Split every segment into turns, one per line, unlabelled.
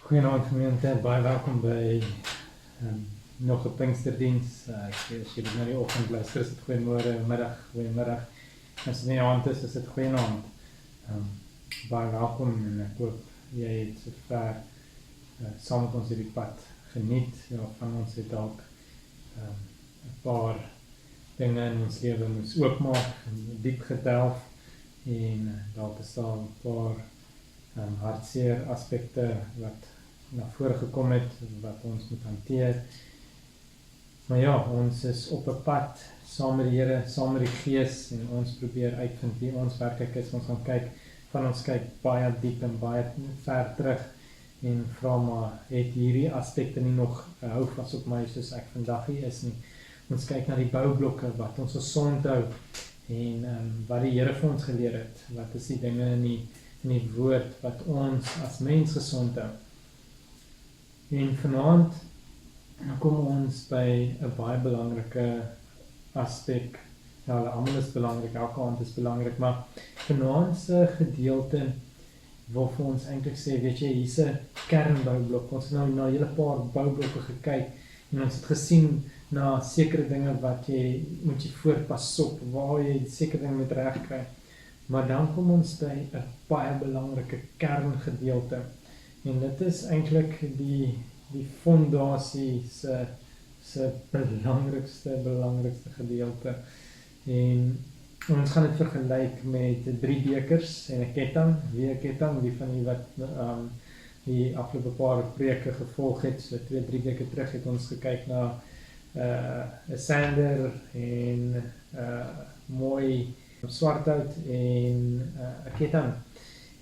Goeienaand gemeente, baie welkom by nog 'n Pinksterdiens. As jy dit nou die oggend luister, is dit goeiemôre, goeiemiddag. As dit nie aand is dit goeienaand. Baie welkom en ek hoop jy het sover saam met ons hierdie pad geniet. Ja, van ons het dalk 'n paar dinge in ons lewe moes oopmaak, diep gedelf en dalk is daar 'n paar hartseer aspekte wat na vore gekom het, wat ons moet hanteer. Maar ja, ons is op 'n pad, saam met die Here, saam met die Gees, en ons probeer uitvind wie ons werklik is. Ons gaan kyk baie diep en baie ver terug, en vra maar, het hierdie aspekte nie nog hou vas op my, soos ek vandag hier is nie. Ons kyk na die boublokke, wat ons gesond hou, en wat die Here vir ons geleer het, wat is die dinge in die woord, wat ons as mens gesond hou. En vanaand kom ons by 'n baie belangrike aspek. Ja, almal is belangrik, elke aand is belangrik, maar vanaand se gedeelte wil vir ons eintlik sê, weet jy, hier's 'n kernboublok. Ons het nou na 'n hele paar boublokke gekyk, en ons het gesien na sekere dinge wat jy moet voorpas op, waar jy sekere dinge moet regkry. Maar dan kom ons by 'n baie belangrike kerngedeelte. En dit is eintlik die fondasie se belangrikste gedeelte. En ons gaan dit vergelyk met 3 bekers en 'n ketting. Wie 'n ketting, die van die wat die afgelope paar preke gevolg het, so 2-3 weke terug het ons gekyk na 'n sander en mooi swarthout en 'n ketting.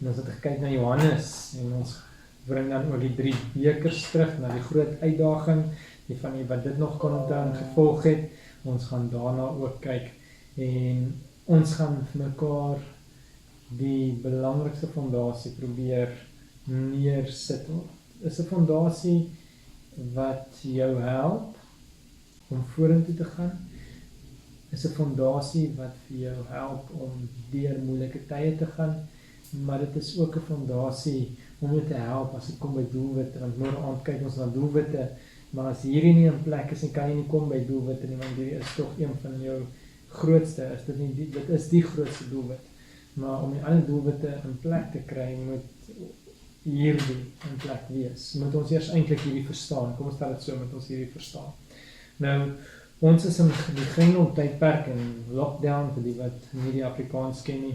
En ons het gekyk na Johannes, en ons bring dan ook die 3 bekers terug na die groot uitdaging, die van die wat dit nog kon onthou en gevolg het. Ons gaan daarna ook kyk, en ons gaan vir mekaar die belangrikste fondasie probeer neersit. Is 'n fondasie wat jou help om vorentoe te gaan, is 'n fondasie wat vir jou help om deur moeilike tye te gaan, maar dit is ook 'n fondasie om jou te help as dit kom by doelwitte. Want môre aand kyk ons na doelwitte, maar as hierdie nie in plek is, kan jy nie kom by doelwitte nie, want hierdie is tog een van jou grootste, dit is die grootste doelwit. Maar om die ander doelwitte in plek te kry, moet hierdie in plek wees. Moet ons eers eintlik hierdie verstaan. Kom ons stel dit so, moet ons hierdie verstaan. Nou, ons is in die Grendeltydperk en lockdown, vir die wat nie die Afrikaans ken nie,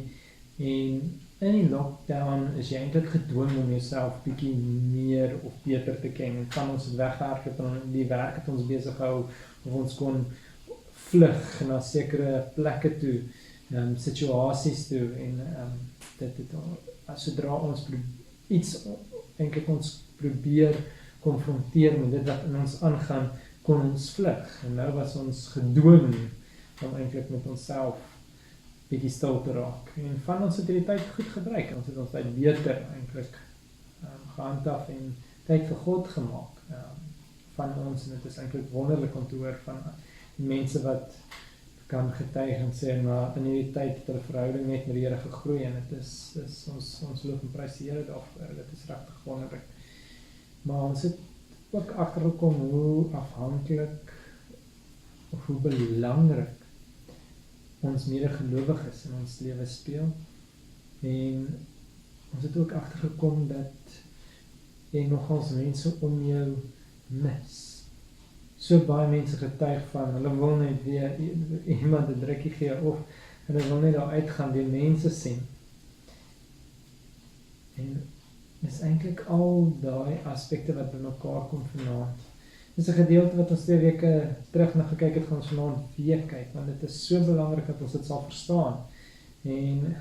en in die lockdown is jy eintlik gedwing om jouself bietjie meer of beter te ken, en van ons het weggehardloop en die werk het ons besig gehou, of ons kon vlug na sekere plekke toe, situasies toe, en sodra ons eintlik ons probeer konfronteer met dit wat in ons aangaan, kon ons vlug, en nou was ons gedwing om eintlik met onsself bietjie stil te raak. En van ons het hierdie tyd goed gebruik, ons het ons tyd beter eintlik gehandhaaf en tyd vir God gemaak. Van ons, en dit is eintlik wonderlik om te hoor van die mense wat kan getuig en sê, maar in hierdie tyd het hulle verhouding net met die Here gegroei, en dit is ons loof en prys die Here daarvoor, dit is regtig wonderlik. Maar ons het ook agtergekom hoe afhanklik of hoe belangrik ons medegelowiges in ons lewe speel, en ons het ook agtergekom dat jy nogals mense om jou mis. So baie mense getuig van, hulle wil net weer iemand 'n drukkie gee, of hulle wil net daar uitgaan, die mense sien. En is eintlik al daai aspekte wat by mekaar kom vanaand. Dis 'n gedeelte wat ons 2 weke terug na gekyk het, gaan ons vanaand weer kyk, want dit is so belangrik dat ons dit sal verstaan. En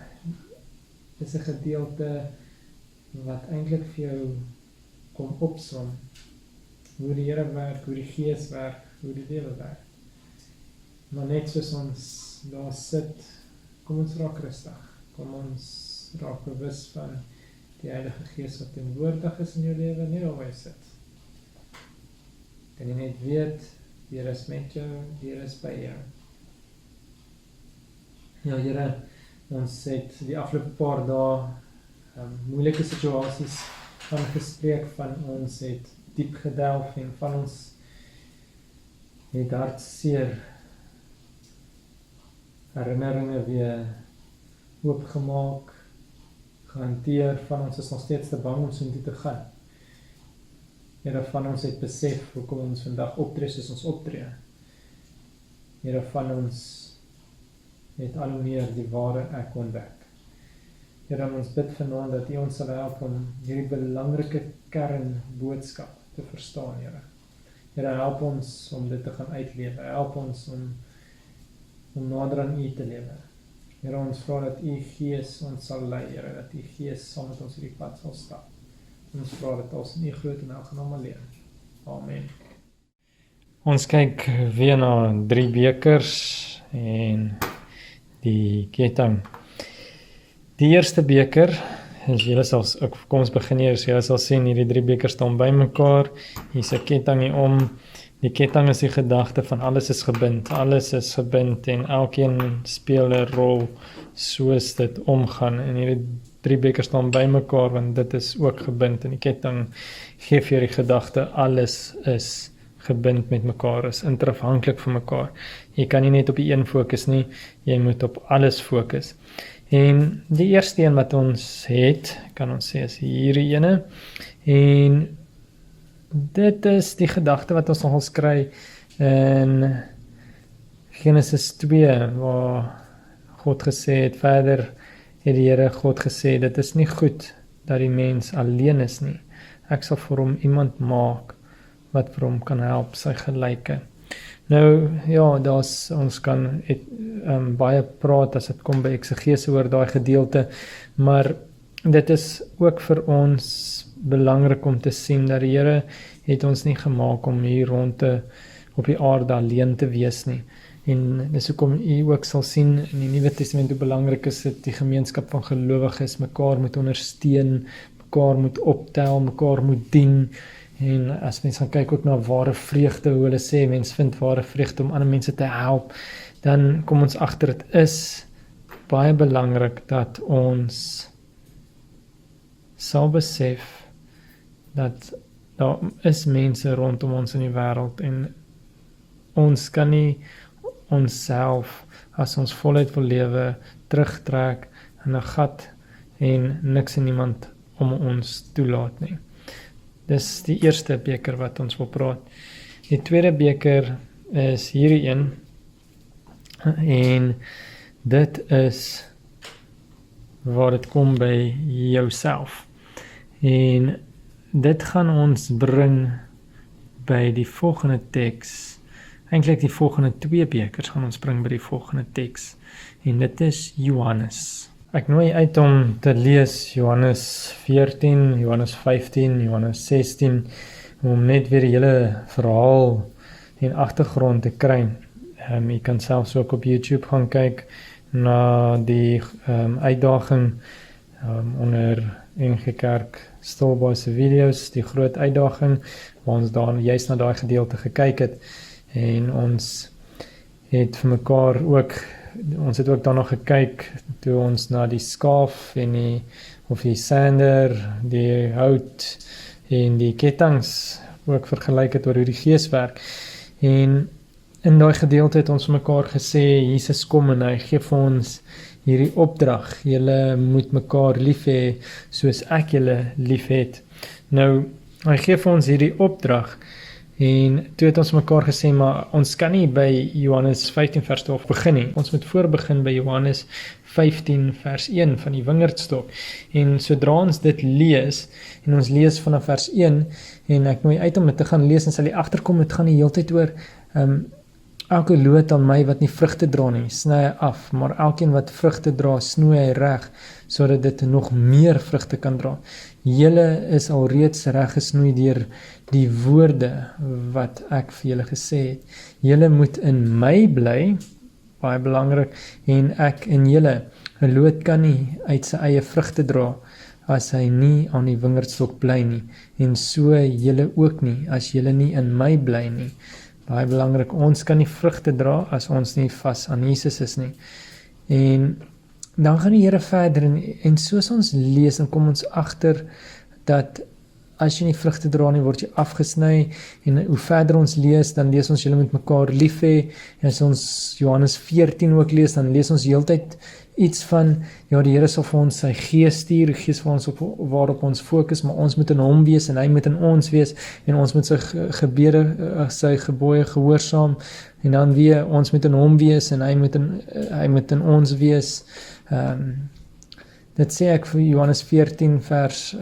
dis 'n gedeelte wat eintlik vir jou kom opsom, hoe die Here werk, hoe die Gees werk, hoe die lewe werk. Maar net soos ons daar sit, kom ons raak rustig, kom ons raak bewus van die Heilige Gees wat teenwoordig is in jou lewe, nie waar jy sit. Kan jy net weet, die Here is met jou, die Here is by jou. Ja, Here, ons het die afgelope paar dae moeilike situasies van gespreek, van ons het diep gedelf en van ons het hartseer herinneringe weer oopgemaak, gehanteer, van ons is nog steeds te bang om so toe te gaan. Here, van ons het besef hoekom ons vandag optree soos ons optree. Here, van ons het al hoe meer die ware ek ontdek. Here, ons bid vanaand dat U ons sal help om hierdie belangrike kernboodskap te verstaan, Here. Here, help ons om dit te gaan uitlewe. Help ons om nader aan U te lewe. Here, ons vra dat U Gees ons sal lei, Here, dat U Gees saam met ons hierdie pad sal stap. Ons vra dit als in U groot en aangenaam alleen. Amen. Ons kyk weer na 3 bekers en die ketting. Die eerste beker, kom ons begin hier, so jy sal sien, hierdie 3 bekers staan by mekaar, hier is 'n ketting hier om, die ketting is die gedagte van alles is gebind en elkeen speel 'n rol soos dit omgaan, en hierdie 3 bekers staan by mekaar, want dit is ook gebind, en die ketting gee vir die gedagte, alles is gebind met mekaar, is interafhanklik van mekaar. Jy kan nie net op die een fokus nie, jy moet op alles fokus. En die eerste een wat ons het, kan ons sê, is hierdie ene, en dit is die gedagte wat ons nogal kry in Genesis 2, waar God gesê het, verder het die Here God gesê, dit is nie goed dat die mens alleen is nie. Ek sal vir hom iemand maak wat vir hom kan help, sy gelyke. Nou, ja, ons kan baie praat as dit kom by eksegese oor daai gedeelte, maar dit is ook vir ons belangrik om te sien dat die Here het ons nie gemaak om hier rond op die aarde alleen te wees nie. En dis hoekom u ook sal sien in die Nuwe Testament hoe belangrik is dit die gemeenskap van gelowiges, mekaar moet ondersteun, mekaar moet optel, mekaar moet dien. En as mens gaan kyk ook na ware vreugde, hoe hulle sê, mens vind ware vreugde om ander mense te help, dan kom ons agter, dit is baie belangrik dat ons sal besef dat daar is mense rondom ons in die wêreld en ons kan nie onsself, as ons voluit wil lewe, terugtrek in 'n gat en niks en niemand om ons toelaat nie. Dis die eerste beker wat ons wil praat. Die tweede beker is hierdie een, en dit is waar dit kom by jouself. En dit gaan ons bring by die volgende teks. Eintlik die volgende 2 bekers gaan ons bring by die volgende teks. En dit is Johannes. Ek nooi uit om te lees Johannes 14, Johannes 15, Johannes 16, om net weer die hele verhaal en agtergrond te kry. Jy kan selfs ook op YouTube gaan kyk na die uitdaging onder NG Kerk Stilbaai se video's, die groot uitdaging, waar ons daar juist na daai gedeelte gekyk het, en ons het vir mekaar ook, ons het ook daarna gekyk, toe ons na die skaaf en die sander, die hout en die kettinge ook vergelyk het oor hoe die Gees werk. En in daai gedeelte het ons mekaar gesê, Jesus kom en hy gee vir ons hierdie opdrag, julle moet mekaar lief hê, soos ek julle lief het. Nou, hy gee vir ons hierdie opdrag, en toe het ons mekaar gesê, maar ons kan nie by Johannes 15 vers 12 begin nie. Ons moet voorbegin by Johannes 15 vers 1 van die wingerdstok. En sodra ons dit lees, en ons lees vanaf vers 1, en ek nooi uit om dit te gaan lees, en sal jy agterkom, het gaan die hele tyd oor, elke loot aan my wat nie vrugte dra nie, sny hy af, maar elkeen wat vrugte dra, snoei hy reg, sodat dit nog meer vrugte kan dra. Julle is alreeds reg gesnoei deur die woorde wat ek vir julle gesê het. Julle moet in my bly, baie belangrik, en ek in julle. 'n Loot kan nie uit sy eie vrugte dra, as hy nie aan die wingerdstok bly nie, en so julle ook nie, as julle nie in my bly nie. Baie belangrik, ons kan nie vrugte dra, as ons nie vas aan Jesus is nie. En dan gaan die Here verder, en soos ons lees, dan kom ons agter, dat
as jy nie vrugte dra nie, word jy afgesny, en hoe verder ons lees, dan lees ons julle met mekaar lief hê, en as ons Johannes 14 ook lees, dan lees ons heeltyd iets van, ja, die Here sal vir ons sy gees stuur, die gees vir ons waarop ons fokus, maar ons moet in hom wees, en hy moet in ons wees, en ons moet sy gebede, sy gebooie gehoorsaam, en dan weer, ons moet in hom wees, en hy moet in ons wees. Dit sê ek vir Johannes 14 vers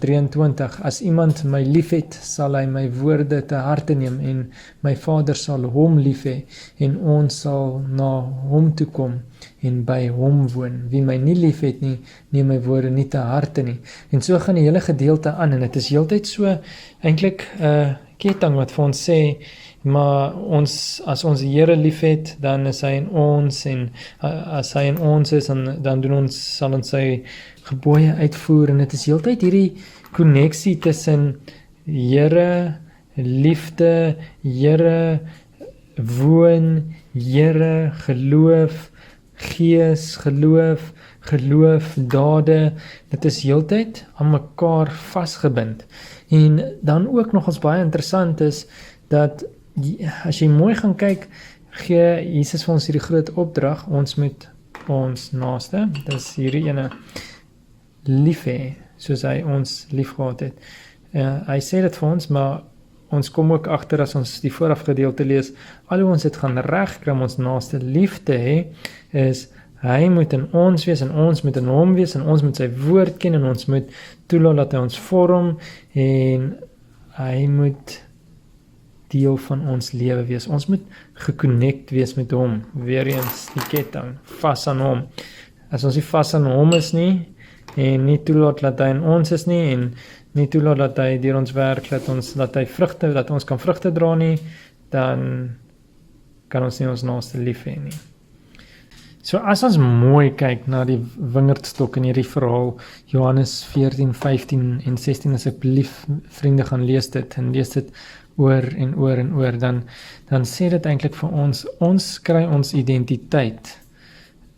23, as iemand my lief het, sal hy my woorde te harte neem, en my Vader sal hom lief hê, en ons sal na hom toe kom, en by hom woon. Wie my nie lief het nie, neem my woorde nie te harte nie. En so gaan die hele gedeelte aan, en dit is heeltyd so, eintlik ketting wat vir ons sê, maar as ons die Here lief het, dan is hy in ons, en as hy in ons is, dan sal ons sy gebooie uitvoer, en dit is heeltyd hierdie konneksie tussen Here, liefde, Here, woon, Here, geloof, gees, geloof, dade, dit is heeltyd aan mekaar vasgebind. En dan ook nog ons baie interessant is, dat as jy mooi gaan kyk, gee Jesus vir ons hierdie groot opdrag, ons moet ons naaste, dit is hierdie ene, lief hê, soos hy ons lief gehad het. Hy sê dit vir ons, maar ons kom ook agter as ons die vooraf gedeelte lees, al hoe ons dit gaan regkry om ons naaste lief te hê, is hy moet in ons wees, en ons moet in hom wees, en ons moet sy woord ken, en ons moet toelaat dat hy ons vorm, en hy moet deel van ons lewe wees. Ons moet geconnect wees met hom, weer eens die ketting, vas aan hom. As ons nie vas aan hom is nie, en nie toelaat dat hy in ons is nie, en nie toelaat dat hy deur ons werk, dat ons kan vrugte dra nie, dan kan ons nie ons naaste lief hê nie. So as ons mooi kyk na die wingerdstok in hierdie verhaal, Johannes 14, 15 en 16, asseblief vriende gaan lees dit, en lees dit oor en oor en oor, dan sê dit eintlik vir ons kry ons identiteit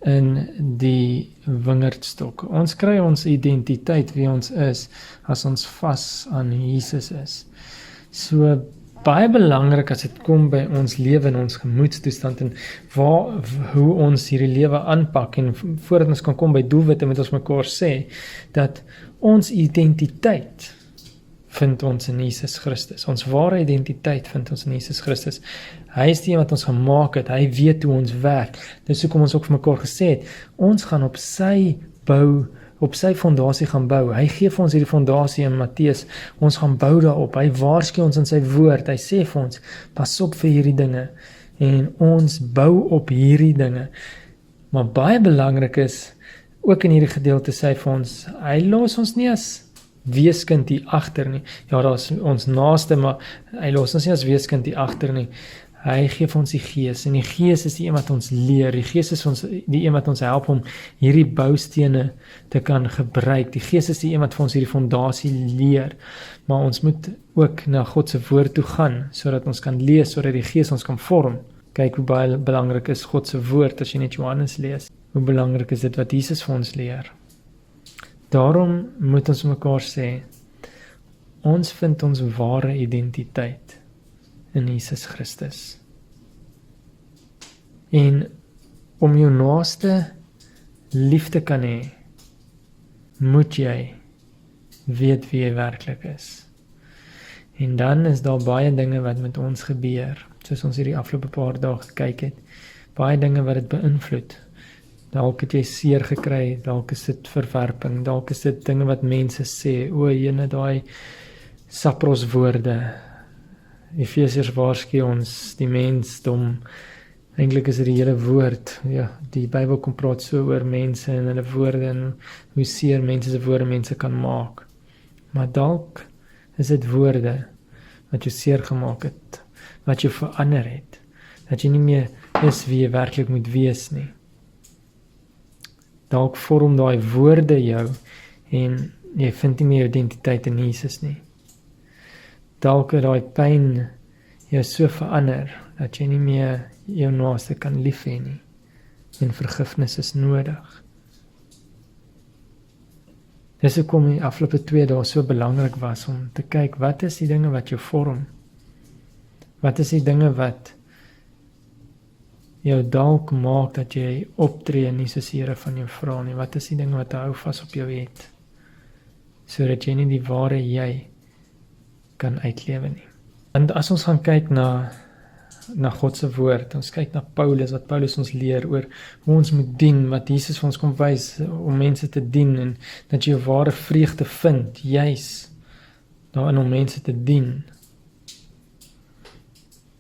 in die wingerdstok. Ons kry ons identiteit wie ons is, as ons vas aan Jesus is. So baie belangrik as dit kom by ons lewe en ons gemoedstoestand, en hoe ons hierdie lewe aanpak, en voordat ons kan kom by doelwitte, moet ons mekaar sê, dat ons identiteit vind ons in Jesus Christus. Ons ware identiteit vind ons in Jesus Christus. Hy is die wat ons gemaak het, hy weet hoe ons werk. Dis hoekom ons ook vir mekaar gesê het, ons gaan op sy fondasie gaan bou. Hy gee vir ons hierdie fondasie in Matteus, ons gaan bou daarop. Hy waarsku ons in sy woord, hy sê vir ons, pas op vir hierdie dinge, en ons bou op hierdie dinge. Maar baie belangrik is, ook in hierdie gedeelte sê vir ons, hy los ons nie as weeskind hier agter nie. Ja, daar is ons naaste, maar hy los ons nie as weeskind hier agter nie. Hy gee vir ons die gees, en die gees is die een wat ons leer, die gees is die een wat ons help om hierdie boustene te kan gebruik, die gees is die een wat vir ons hierdie fondasie leer, maar ons moet ook na God se woord toe gaan, sodat ons kan lees, sodat die gees ons kan vorm. Kyk hoe baie belangrik is God se woord, as jy net Johannes lees, hoe belangrik is dit wat Jesus vir ons leer. Daarom moet ons mekaar sê, ons vind ons ware identiteit in Jesus Christus. En om jou naaste lief te kan hê, moet jy weet wie jy werklik is. En dan is daar baie dinge wat met ons gebeur, soos ons hierdie afgelope paar dae gekyk het, baie dinge wat dit beïnvloed. Dalk het jy seer gekry, dalk is dit verwerping, dalk is dit dinge wat mense sê, jene daai Sapros woorde, Efesiërs waarsku ons, die mensdom, eintlik is dit die hele woord, ja, die Bybel kom praat so oor mense en hulle woorde, en hoe seer mense se woorde mense kan maak. Maar dalk is dit woorde wat jou seer gemaak het, wat jou verander het, dat jy nie meer is wie jy werklik moet wees nie. Dalk vorm daai woorde jou, en jy vind nie meer identiteit in Jesus nie. Dalk het daai pyn jou so verander, dat jy nie meer jou naaste kan lief hê nie, en vergifnis is nodig. Dis hoekom die afgelope 2 dae so belangrik was om te kyk, wat is die dinge wat jou vorm? Wat is die dinge wat jou dalk maak dat jy optree nie soos die Here van jou vra nie? Wat is die dinge wat hou vas op jou het? Sodat jy nie die ware jy kan uitlewe nie. En as ons gaan kyk na God se woord, ons kyk na Paulus, wat Paulus ons leer oor hoe ons moet dien, wat Jesus vir ons kom wys om mense te dien, en dat jy jou ware vreugde vind, juis daarin om mense te dien.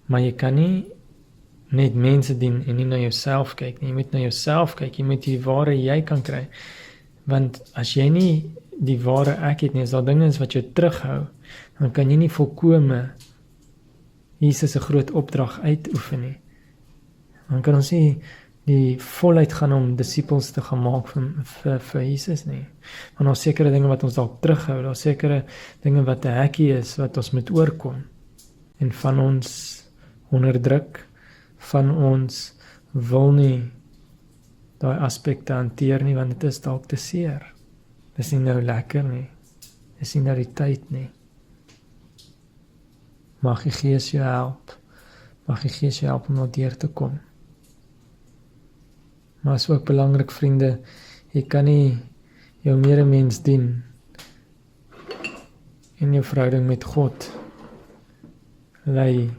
Maar jy kan nie net mense dien en nie na jouself kyk nie. Jy moet na jouself kyk, jy moet die ware jy kan kry. Want as jy nie die ware ek het nie, as daar dinge is wat jou terughou, dan kan jy nie volkome Jesus se groot opdrag uitoefen nie. Dan kan ons nie die volheid gaan om disippels te gaan maak vir Jesus nie. Want daar's sekere dinge wat ons dalk terughou, daar's sekere dinge wat 'n hekkie is, wat ons moet oorkom. En van ons onderdruk, van ons wil nie daai aspekte hanteer nie, want dit is dalk te seer. Dis nie nou lekker nie. Dis nie nou die tyd nie. Mag die Gees jou help. Mag die Gees jou help om na deur te kom. Maar is ook belangrik, vriende, jy kan nie jou medemens dien in jou verhouding met God lei,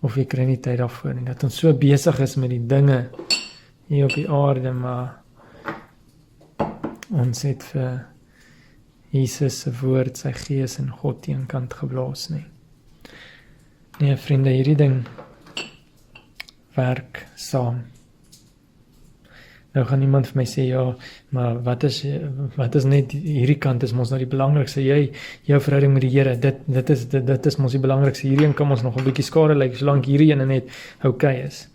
of jy kry nie tyd daarvoor nie, dat ons so besig is met die dinge hier op die aarde, maar ons het vir Jesus se woord, sy Gees en God teenkant geblaas nie. Nee, vriende, hierdie ding werk saam. Nou gaan iemand vir my sê, ja, maar wat is net hierdie kant is mos nou die belangrikste, jou verhouding met die Here, dit is mos die belangrikste, hierheen kan ons nog 'n bietjie skade lyk, solank hierdie ene net okay is.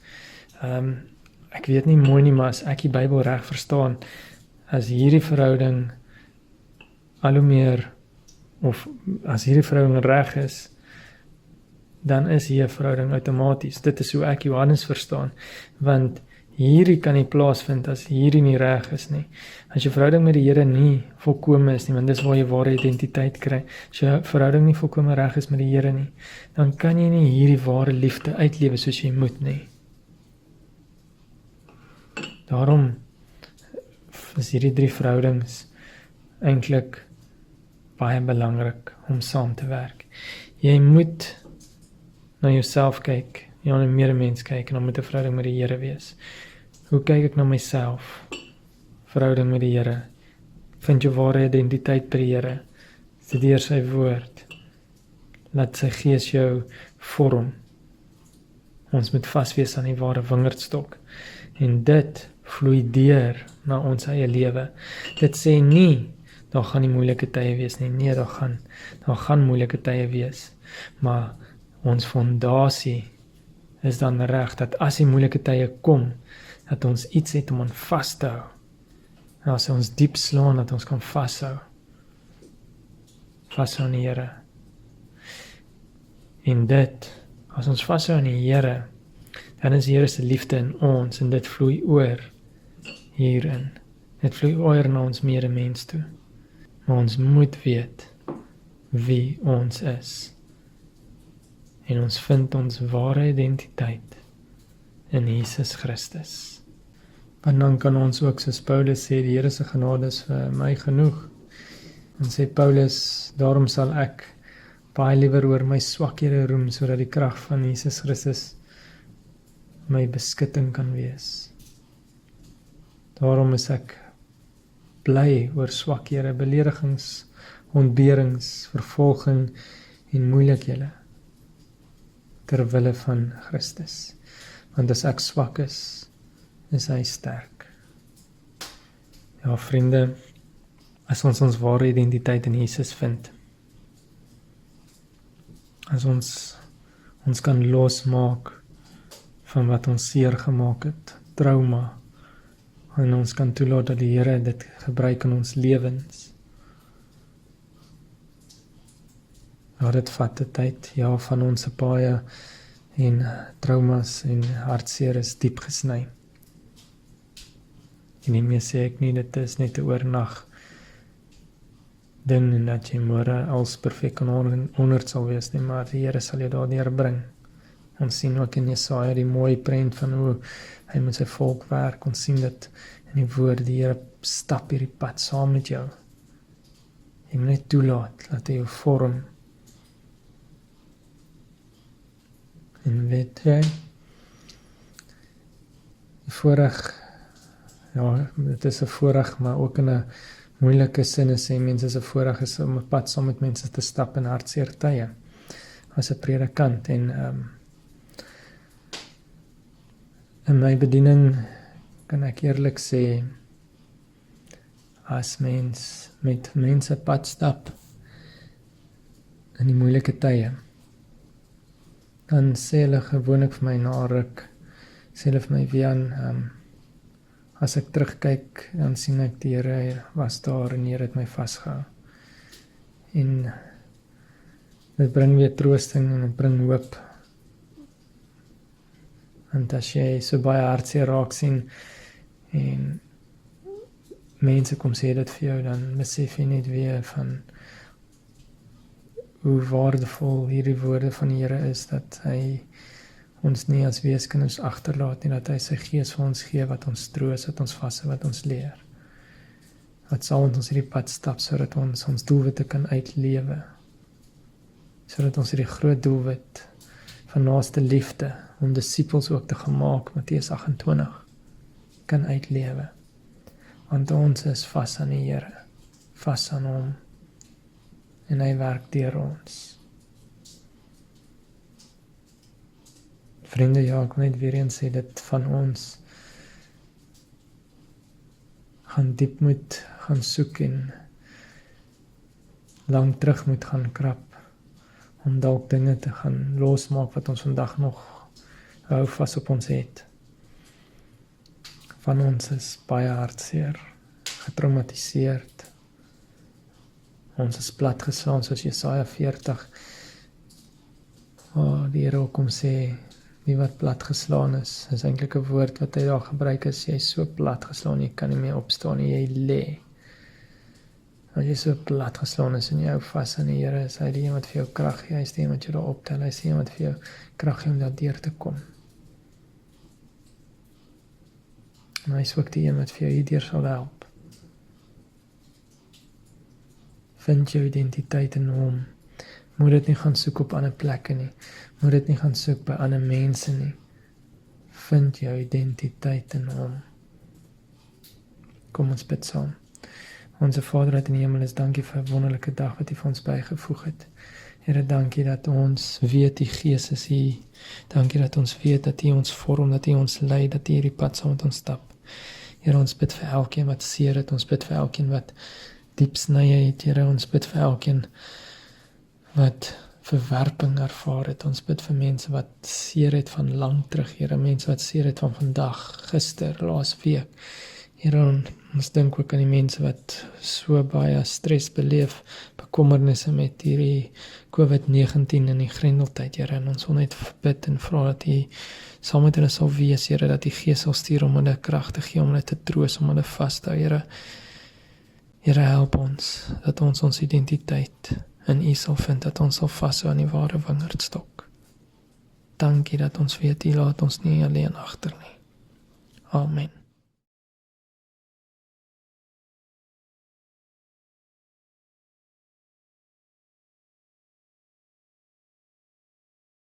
Ek weet nie mooi nie, maar as ek die Bybel reg verstaan, as hierdie verhouding al hoe meer, of as hierdie verhouding reg is, dan is hier 'n verhouding outomaties. Dit is hoe ek Johannes verstaan, want hierdie kan nie plaasvind as hierdie nie reg is nie. As jou verhouding met die Here nie volkome is nie, want dis waar jy ware identiteit kry. As jou verhouding nie volkome reg is met die Here nie, dan kan jy nie hierdie ware liefde uitlewe soos jy moet nie. Daarom is hierdie 3 verhoudings eintlik baie belangrik om saam te werk. Jy moet na jouself kyk, jy na 'n medemens kyk, en dan moet 'n verhouding met die Here wees. Hoe kyk ek na myself? Verhouding met die Here. Vind jou ware identiteit by die Here. Studeer sy woord. Laat sy Gees jou vorm. Ons moet vas wees aan die ware wingerdstok. En dit vloei deur na ons eie lewe. Dit sê nie, daar gaan nie moeilike tye wees nie. Nee, daar gaan moeilike tye wees. Maar ons fondasie is dan reg, dat as die moeilike tye kom, dat ons iets het om aan vas te hou. En as ons diep slaan, dat ons kan vashou. Vashou aan die Here. En dit, as ons vashou aan die Here, dan is die Here se liefde in ons, en dit vloei oor hierin. Dit vloei oor na ons medemens toe. Maar ons moet weet wie ons is. En ons vind ons ware identiteit in Jesus Christus. Want dan kan ons ook, soos Paulus sê, die Here se genade is vir my genoeg. En sê Paulus, daarom sal ek baie liewer oor my swakhede roem, sodat die krag van Jesus Christus my beskutting kan wees. Daarom is ek bly oor swakhede, beledigings, ontberings, vervolging en moeilikhede, ter wille van Christus. Want as ek swak is hy sterk. Ja, vriende, as ons ware identiteit in Jesus vind, as ons kan losmaak van wat ons seer gemaak het, trauma, en ons kan toelaat dat die Here dit gebruik in ons lewens. Ja, dit vat 'n tyd, ja, van ons paaie en traumas en hartseer is diep gesny. En nie meer sê ek nie, dit is net 'n oornag doen en dat jy môre als perfek en onhonderd sal wees nie, maar die Here sal jou daardeur bring. Ons sien ook in Jesaja die mooi prent van hoe hy met sy volk werk. Ons sien dit in die woord, die Here stap hierdie pad saam met jou. Jy moet net toelaat, laat hy jou vorm. En weet jy, die voorreg, ja, dit is 'n voorreg, maar ook in 'n moeilike sin sê mense is 'n voorreg is om 'n pad saam met mense te stap in hartseer tye. As 'n predikant en in my bediening kan ek eerlik sê, as mens met mense pad stap in die moeilike tye, dan sê hulle gewoonlik vir my na ruk, sê hulle vir my, Wian, as ek terugkyk, dan sien ek die Here was daar en die Here het my vasgehou. En dit bring weer troosting en dit bring hoop. Want as jy so baie hartseer raak sien en mense kom sê dit vir jou, dan besef jy net weer van hoe waardevol hierdie woorde van die Here is, dat hy ons nie as weeskinders agterlaat nie, dat hy sy gees vir ons gee, wat ons troos, wat ons vashou, wat ons leer. Wat saam met ons hierdie pad stap, sodat ons doelwitte kan uitlewe. Sodat ons hierdie groot doelwit van naaste liefde, om disippels ook te gemaak, Matteus 28, kan uitlewe. Want ons is vas aan die Here, vas aan hom, en hy werk deur ons. Vriende, ja, ek wil net weer eens sê, dit van ons gaan diep moet gaan soek en lang terug moet gaan krap, om dalk dinge te gaan losmaak wat ons vandag nog hou vas op ons het. Van ons is baie hartseer, getraumatiseerd. Ons is platgeslaan soos Jesaja 40. Die Here kom sê, die wat platgeslaan is eintlik 'n woord wat hy daar gebruik is, jy is so platgeslaan, jy kan nie meer opstaan nie, jy lê. As jy so platgeslaan is en jy hou vas aan die Here, is hy die een wat vir jou krag gee, hy is die een wat jou daar optel, hy is die een wat vir jou krag gee om daar deur te kom. En hy is ook die een wat vir jou hierdeur sal help. Vind jou identiteit in hom. Moet dit nie gaan soek op ander plekke nie. Moet dit nie gaan soek by ander mense nie. Vind jou identiteit in hom. Kom ons bid saam. Onse Vader wat in die hemel is, dankie vir 'n wonderlike dag wat U vir ons bygevoeg het. Here, dankie dat ons weet die Gees is hier. Dankie dat ons weet dat U ons vorm, dat U ons lei, dat U hierdie pad saam met ons stap. Here, ons bid vir elkeen wat seer het, ons bid vir elkeen wat diep snye het, Here, ons bid vir elkeen wat verwerping ervaar het, ons bid vir mense wat seer het van lang terug, Here, mense wat seer het van vandag, gister, laas week, Here, ons dink ook aan die mense wat so baie stres beleef, bekommernisse met hierdie COVID-19 in die grendeltyd, Here, en ons wil net bid en vra dat U saam met hulle sal wees, Here, dat die Gees sal stuur om hulle krag te gee, om hulle te troos, om hulle vas te hou, Here. Here, help ons, dat ons identiteit in U sal vind, dat ons sal vashou aan die ware wingerdstok. Dankie dat ons weet U laat ons nie alleen agter nie. Amen.